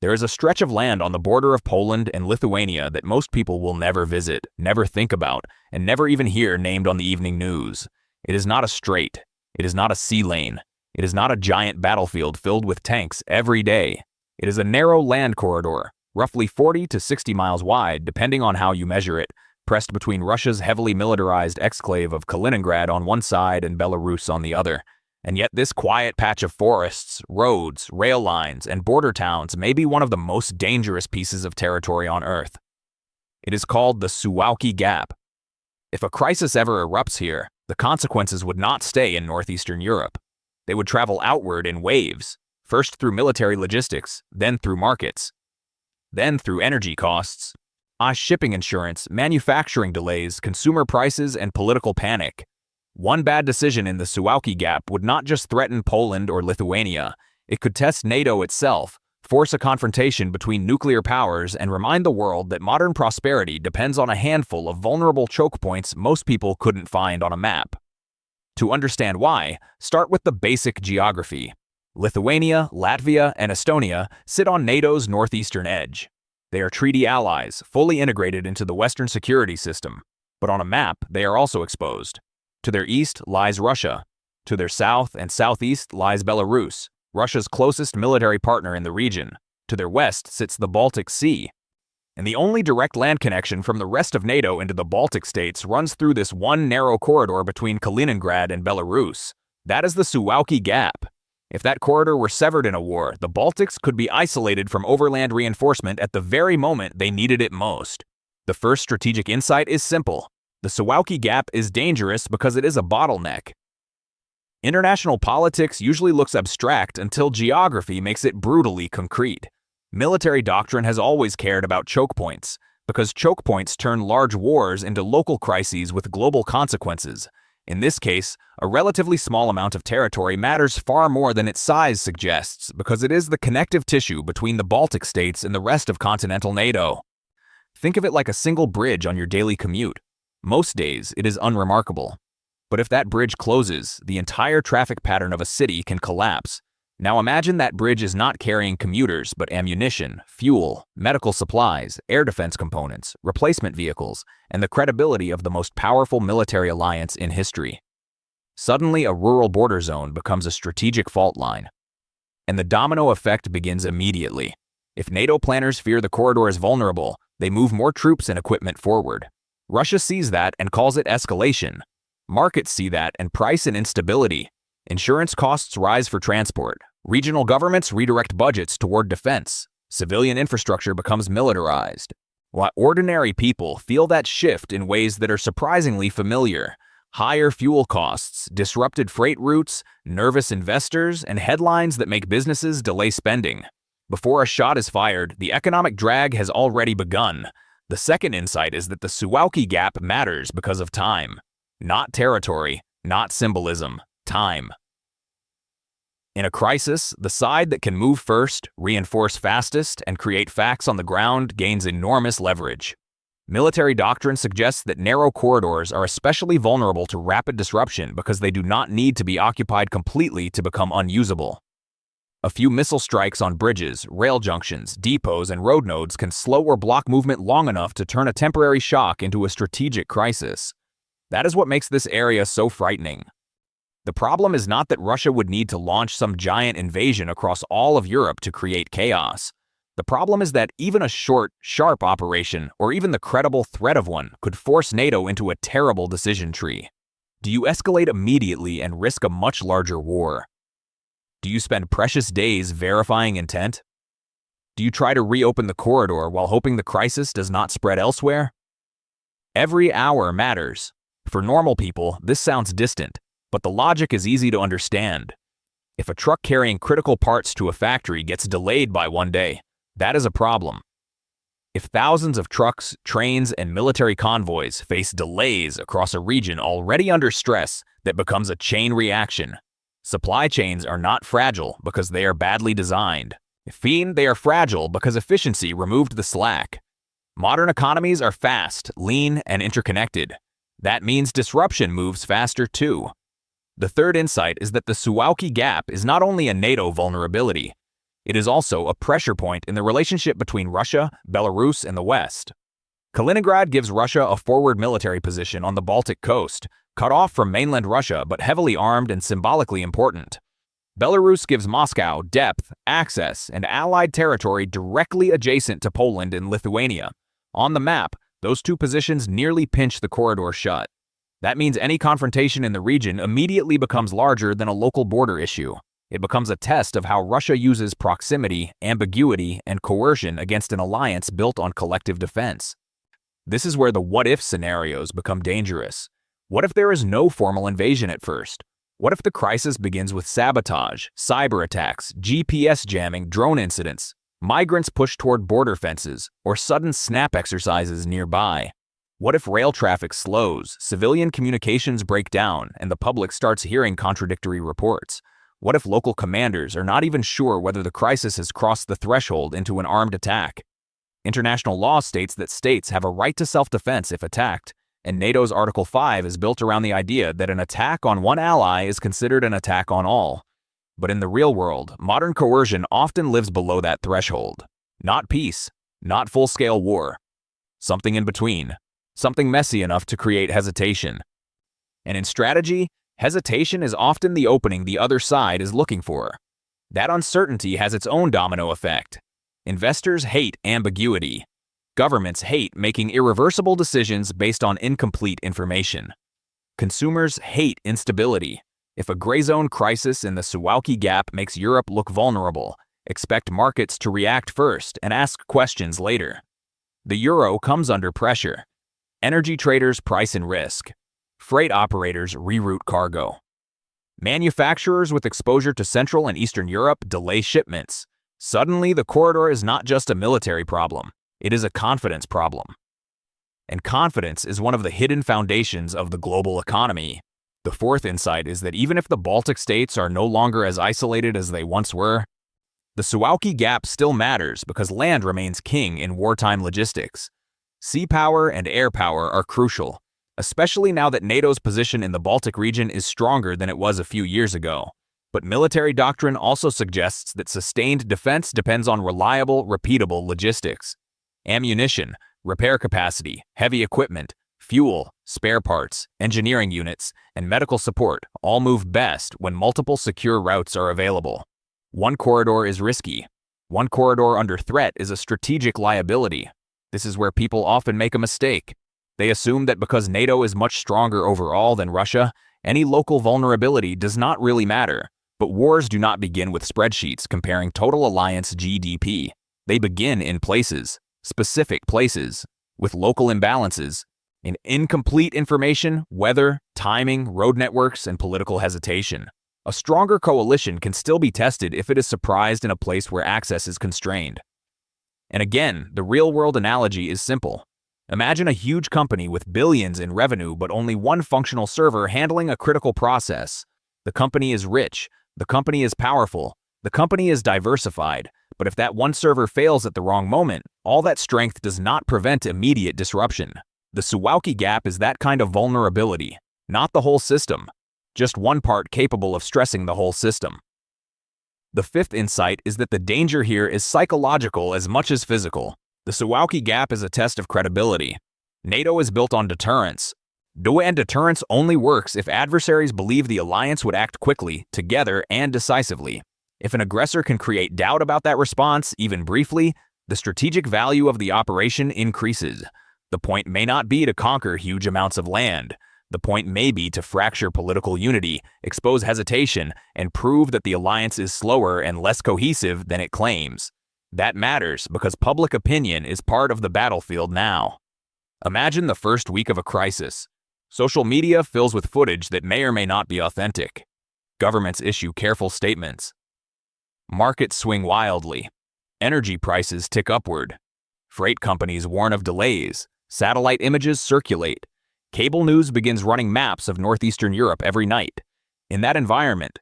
There is a stretch of land on the border of Poland and Lithuania that most people will never visit, never think about, and never even hear named on the evening news. It is not a strait. It is not a sea lane. It is not a giant battlefield filled with tanks every day. It is a narrow land corridor, roughly 40 to 60 miles wide, depending on how you measure it, pressed between Russia's heavily militarized exclave of Kaliningrad on one side and Belarus on the other. And yet this quiet patch of forests, roads, rail lines, and border towns may be one of the most dangerous pieces of territory on Earth. It is called the Suwałki Gap. If a crisis ever erupts here, the consequences would not stay in northeastern Europe. They would travel outward in waves, first through military logistics, then through markets, then through energy costs, shipping insurance, manufacturing delays, consumer prices, and political panic. One bad decision in the Suwałki Gap would not just threaten Poland or Lithuania, it could test NATO itself, force a confrontation between nuclear powers, and remind the world that modern prosperity depends on a handful of vulnerable choke points most people couldn't find on a map. To understand why, start with the basic geography. Lithuania, Latvia, and Estonia sit on NATO's northeastern edge. They are treaty allies, fully integrated into the Western security system. But on a map, they are also exposed. To their east lies Russia. To their south and southeast lies Belarus, Russia's closest military partner in the region. To their west sits the Baltic Sea. And the only direct land connection from the rest of NATO into the Baltic states runs through this one narrow corridor between Kaliningrad and Belarus. That is the Suwałki Gap. If that corridor were severed in a war, the Baltics could be isolated from overland reinforcement at the very moment they needed it most. The first strategic insight is simple. The Suwałki Gap is dangerous because it is a bottleneck. International politics usually looks abstract until geography makes it brutally concrete. Military doctrine has always cared about choke points, because choke points turn large wars into local crises with global consequences. In this case, a relatively small amount of territory matters far more than its size suggests, because it is the connective tissue between the Baltic states and the rest of continental NATO. Think of it like a single bridge on your daily commute. Most days, it is unremarkable. But if that bridge closes, the entire traffic pattern of a city can collapse. Now imagine that bridge is not carrying commuters, but ammunition, fuel, medical supplies, air defense components, replacement vehicles, and the credibility of the most powerful military alliance in history. Suddenly, a rural border zone becomes a strategic fault line. And the domino effect begins immediately. If NATO planners fear the corridor is vulnerable, they move more troops and equipment forward. Russia sees that and calls it escalation. Markets see that and price in instability. Insurance costs rise for transport. Regional governments redirect budgets toward defense. Civilian infrastructure becomes militarized. While ordinary people feel that shift in ways that are surprisingly familiar. Higher fuel costs, disrupted freight routes, nervous investors, and headlines that make businesses delay spending. Before a shot is fired, the economic drag has already begun. The second insight is that the Suwałki Gap matters because of time. Not territory, not symbolism, time. In a crisis, the side that can move first, reinforce fastest, and create facts on the ground gains enormous leverage. Military doctrine suggests that narrow corridors are especially vulnerable to rapid disruption because they do not need to be occupied completely to become unusable. A few missile strikes on bridges, rail junctions, depots, and road nodes can slow or block movement long enough to turn a temporary shock into a strategic crisis. That is what makes this area so frightening. The problem is not that Russia would need to launch some giant invasion across all of Europe to create chaos. The problem is that even a short, sharp operation, or even the credible threat of one, could force NATO into a terrible decision tree. Do you escalate immediately and risk a much larger war? Do you spend precious days verifying intent? Do you try to reopen the corridor while hoping the crisis does not spread elsewhere? Every hour matters. For normal people, this sounds distant, but the logic is easy to understand. If a truck carrying critical parts to a factory gets delayed by one day, that is a problem. If thousands of trucks, trains, and military convoys face delays across a region already under stress, that becomes a chain reaction. Supply chains are not fragile because they are badly designed. They are fragile because efficiency removed the slack. Modern economies are fast, lean, and interconnected. That means disruption moves faster too. The third insight is that the Suwałki Gap is not only a NATO vulnerability, It is also a pressure point in the relationship between Russia, Belarus, and the West. Kaliningrad gives Russia a forward military position on the Baltic coast, cut off from mainland Russia but heavily armed and symbolically important. Belarus gives Moscow depth, access, and allied territory directly adjacent to Poland and Lithuania. On the map, those two positions nearly pinch the corridor shut. That means any confrontation in the region immediately becomes larger than a local border issue. It becomes a test of how Russia uses proximity, ambiguity, and coercion against an alliance built on collective defense. This is where the what-if scenarios become dangerous. What if there is no formal invasion at first? What if the crisis begins with sabotage, cyberattacks, GPS jamming, drone incidents, migrants pushed toward border fences, or sudden snap exercises nearby? What if rail traffic slows, civilian communications break down, and the public starts hearing contradictory reports? What if local commanders are not even sure whether the crisis has crossed the threshold into an armed attack? International law states that states have a right to self-defense if attacked, and NATO's Article 5 is built around the idea that an attack on one ally is considered an attack on all. But in the real world, modern coercion often lives below that threshold. Not peace, not full-scale war. Something in between. Something messy enough to create hesitation. And in strategy, hesitation is often the opening the other side is looking for. That uncertainty has its own domino effect. Investors hate ambiguity. Governments hate making irreversible decisions based on incomplete information. Consumers hate instability. If a gray zone crisis in the Suwałki Gap makes Europe look vulnerable, expect markets to react first and ask questions later. The euro comes under pressure. Energy traders price in risk. Freight operators reroute cargo. Manufacturers with exposure to Central and Eastern Europe delay shipments. Suddenly, the corridor is not just a military problem. It is a confidence problem. And confidence is one of the hidden foundations of the global economy. The fourth insight is that even if the Baltic states are no longer as isolated as they once were, the Suwałki Gap still matters because land remains king in wartime logistics. Sea power and air power are crucial, especially now that NATO's position in the Baltic region is stronger than it was a few years ago. But military doctrine also suggests that sustained defense depends on reliable, repeatable logistics. Ammunition, repair capacity, heavy equipment, fuel, spare parts, engineering units, and medical support all move best when multiple secure routes are available. One corridor is risky. One corridor under threat is a strategic liability. This is where people often make a mistake. They assume that because NATO is much stronger overall than Russia, any local vulnerability does not really matter. But wars do not begin with spreadsheets comparing total alliance GDP. They begin in places. Specific places, with local imbalances, in incomplete information, weather, timing, road networks, and political hesitation. A stronger coalition can still be tested if it is surprised in a place where access is constrained. And again, the real-world analogy is simple. Imagine a huge company with billions in revenue but only one functional server handling a critical process. The company is rich, the company is powerful, the company is diversified. But if that one server fails at the wrong moment, all that strength does not prevent immediate disruption. The Suwałki Gap is that kind of vulnerability, not the whole system, just one part capable of stressing the whole system. The fifth insight is that the danger here is psychological as much as physical. The Suwałki Gap is a test of credibility. NATO is built on deterrence. And deterrence only works if adversaries believe the alliance would act quickly, together, and decisively. If an aggressor can create doubt about that response, even briefly, the strategic value of the operation increases. The point may not be to conquer huge amounts of land. The point may be to fracture political unity, expose hesitation, and prove that the alliance is slower and less cohesive than it claims. That matters because public opinion is part of the battlefield now. Imagine the first week of a crisis. Social media fills with footage that may or may not be authentic. Governments issue careful statements. Markets swing wildly. Energy prices tick upward. Freight companies warn of delays. Satellite images circulate. Cable news begins running maps of northeastern Europe every night. In that environment,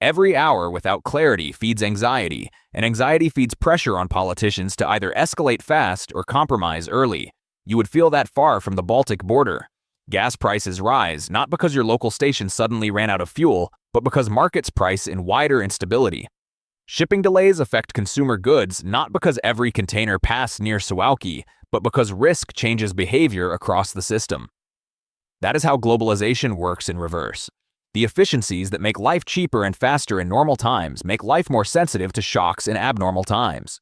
every hour without clarity feeds anxiety, and anxiety feeds pressure on politicians to either escalate fast or compromise early. You would feel that far from the Baltic border. Gas prices rise not because your local station suddenly ran out of fuel, but because markets price in wider instability. Shipping delays affect consumer goods not because every container passed near Suwałki, but because risk changes behavior across the system. That is how globalization works in reverse. The efficiencies that make life cheaper and faster in normal times make life more sensitive to shocks in abnormal times.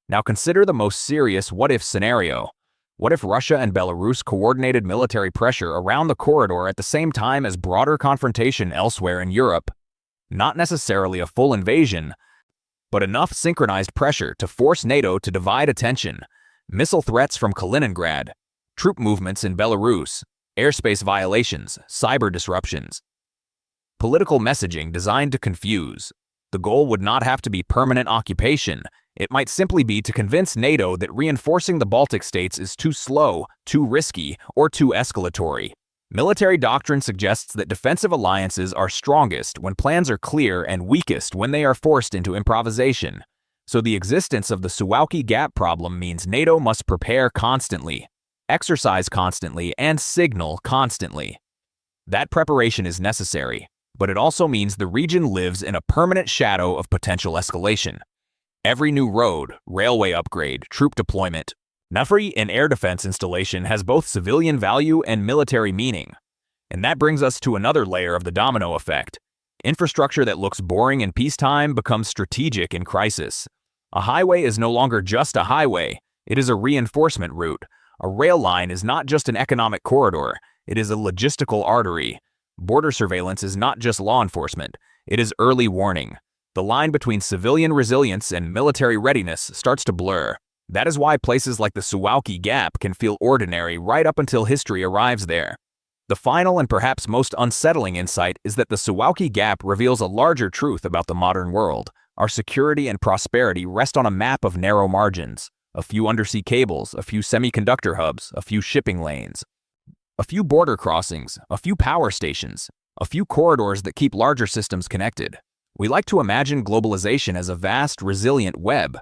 Now consider the most serious what-if scenario. What if Russia and Belarus coordinated military pressure around the corridor at the same time as broader confrontation elsewhere in Europe? Not necessarily a full invasion, but enough synchronized pressure to force NATO to divide attention. Missile threats from Kaliningrad, troop movements in Belarus, airspace violations, cyber disruptions. Political messaging designed to confuse. The goal would not have to be permanent occupation. It might simply be to convince NATO that reinforcing the Baltic states is too slow, too risky, or too escalatory. Military doctrine suggests that defensive alliances are strongest when plans are clear and weakest when they are forced into improvisation. So the existence of the Suwałki Gap problem means NATO must prepare constantly, exercise constantly, and signal constantly. That preparation is necessary, but it also means the region lives in a permanent shadow of potential escalation. Every new road, railway upgrade, troop deployment, an air defense installation has both civilian value and military meaning. And that brings us to another layer of the domino effect. Infrastructure that looks boring in peacetime becomes strategic in crisis. A highway is no longer just a highway, it is a reinforcement route. A rail line is not just an economic corridor, it is a logistical artery. Border surveillance is not just law enforcement, it is early warning. The line between civilian resilience and military readiness starts to blur. That is why places like the Suwałki Gap can feel ordinary right up until history arrives there. The final and perhaps most unsettling insight is that the Suwałki Gap reveals a larger truth about the modern world. Our security and prosperity rest on a map of narrow margins. A few undersea cables, a few semiconductor hubs, a few shipping lanes, a few border crossings, a few power stations, a few corridors that keep larger systems connected. We like to imagine globalization as a vast, resilient web.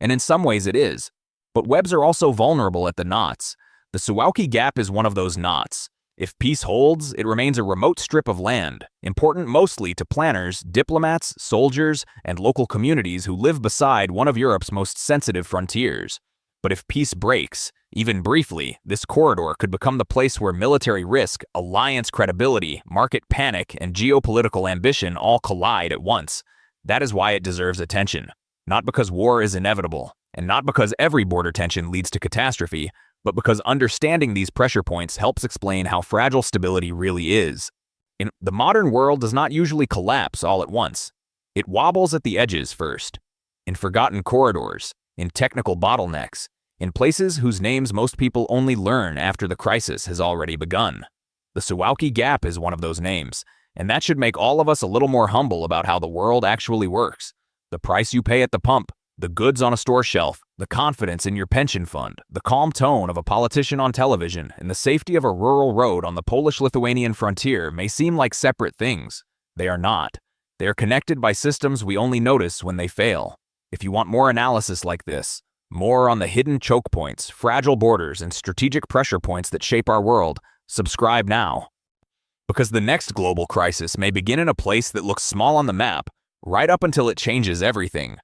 And in some ways it is. But webs are also vulnerable at the knots. The Suwałki Gap is one of those knots. If peace holds, it remains a remote strip of land, important mostly to planners, diplomats, soldiers, and local communities who live beside one of Europe's most sensitive frontiers. But if peace breaks, even briefly, this corridor could become the place where military risk, alliance credibility, market panic, and geopolitical ambition all collide at once. That is why it deserves attention. Not because war is inevitable, and not because every border tension leads to catastrophe, but because understanding these pressure points helps explain how fragile stability really is. The modern world does not usually collapse all at once. It wobbles at the edges first, in forgotten corridors, in technical bottlenecks, in places whose names most people only learn after the crisis has already begun. The Suwałki Gap is one of those names, and that should make all of us a little more humble about how the world actually works. The price you pay at the pump, the goods on a store shelf, the confidence in your pension fund, the calm tone of a politician on television, and the safety of a rural road on the Polish-Lithuanian frontier may seem like separate things. They are not. They are connected by systems we only notice when they fail. If you want more analysis like this, more on the hidden choke points, fragile borders, and strategic pressure points that shape our world, subscribe now. Because the next global crisis may begin in a place that looks small on the map, right up until it changes everything.